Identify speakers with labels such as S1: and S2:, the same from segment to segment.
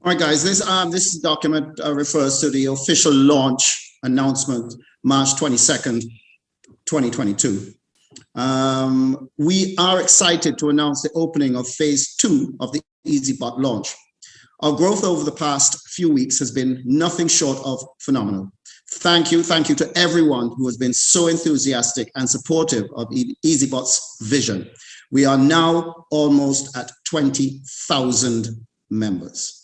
S1: All right, guys, this document refers to the official launch announcement, March 22nd, 2022. We are excited to announce the opening of phase 2 of the EazyBot launch. Our growth over the past few weeks has been nothing short of phenomenal. Thank you to everyone who has been so enthusiastic and supportive of EazyBot's vision. We are now almost at 20,000 members.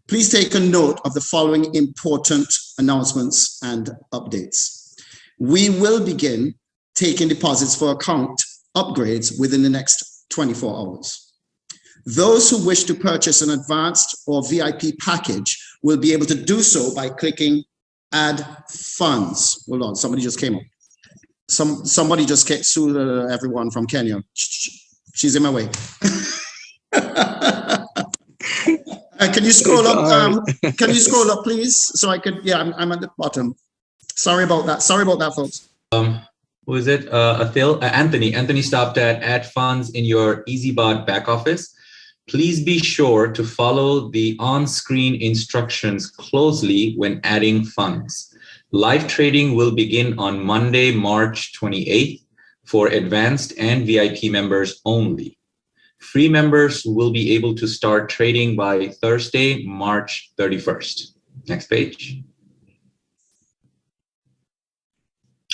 S1: Please take a note of the following important announcements and updates. We will begin taking deposits for account upgrades within the next 24 hours. Those who wish to purchase an advanced or VIP package will be able to do so by clicking Add Funds. Hold on, somebody just came up. Somebody just came, everyone from Kenya. She's in my way. Can you scroll up? Can you scroll up, please? So I could, yeah, I'm at the bottom. Sorry about that. Sorry about that, folks.
S2: Who is it? Athil? Anthony. Anthony stopped at add funds in your EazyBot back office. Please be sure to follow the on-screen instructions closely when adding funds. Live trading will begin on Monday, March 28th for advanced and VIP members only. Free members will be able to start trading by Thursday, March 31st. Next page.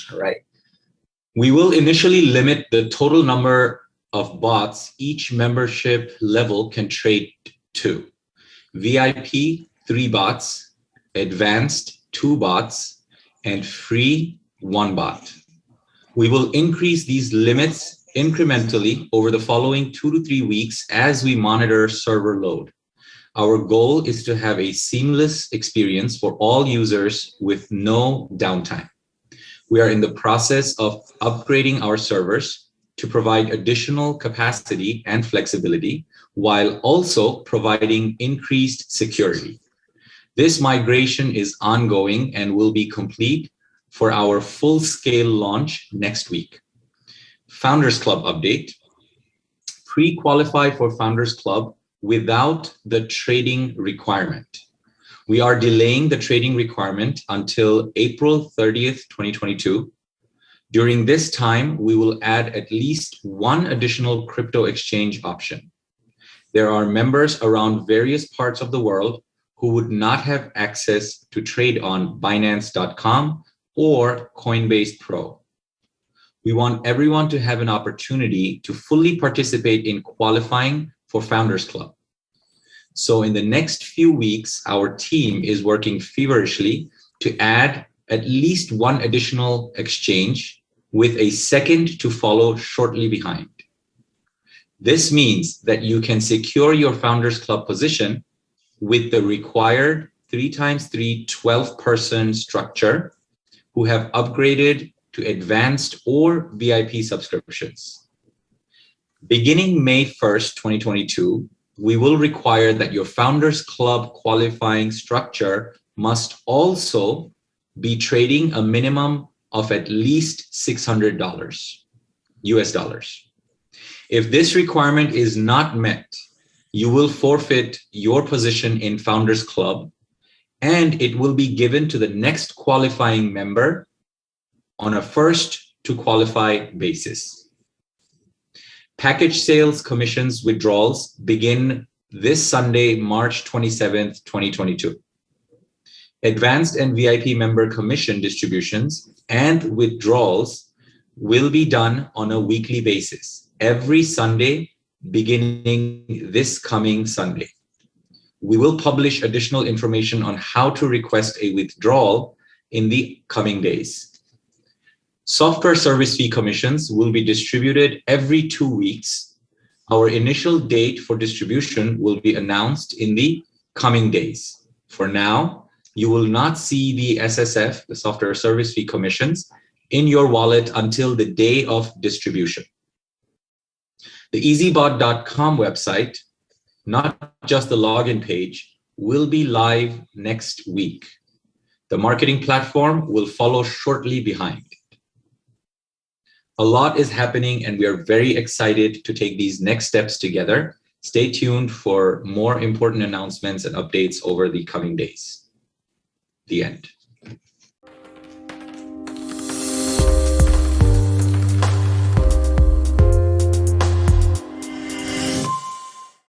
S2: All right. We will initially limit the total number of bots each membership level can trade to. VIP, 3 bots, advanced, 2 bots, and free, 1 bot. We will increase these limits incrementally over the following 2 to 3 weeks as we monitor server load. Our goal is to have a seamless experience for all users with no downtime. We are in the process of upgrading our servers to provide additional capacity and flexibility while also providing increased security. This migration is ongoing and will be complete for our full-scale launch next week. Founders Club update. Pre-qualify for Founders Club without the trading requirement. We are delaying the trading requirement until April 30th, 2022. During this time, we will add at least 1 additional crypto exchange option. There are members around various parts of the world who would not have access to trade on Binance.com or Coinbase Pro. We want everyone to have an opportunity to fully participate in qualifying for Founders Club. So in the next few weeks, our team is working feverishly to add at least 1 additional exchange with a second to follow shortly behind. This means that you can secure your Founders Club position with the required 3x3 12-person structure who have upgraded to advanced or VIP subscriptions. Beginning May 1st, 2022, we will require that your Founders Club qualifying structure must also be trading a minimum of at least $600 US dollars. If this requirement is not met, you will forfeit your position in Founders Club and it will be given to the next qualifying member on a first to qualify basis. Package sales commissions withdrawals begin this Sunday, March 27th, 2022. Advanced and VIP member commission distributions and withdrawals will be done on a weekly basis, every Sunday, beginning this coming Sunday. We will publish additional information on how to request a withdrawal in the coming days. Software service fee commissions will be distributed every 2 weeks. Our initial date for distribution will be announced in the coming days. For now, you will not see the SSF, the software service fee commissions, in your wallet until the day of distribution. The EazyBot.com website, not just the login page, will be live next week. The marketing platform will follow shortly behind. A lot is happening and we are very excited to take these next steps together. Stay tuned for more important announcements and updates over the coming days. The end.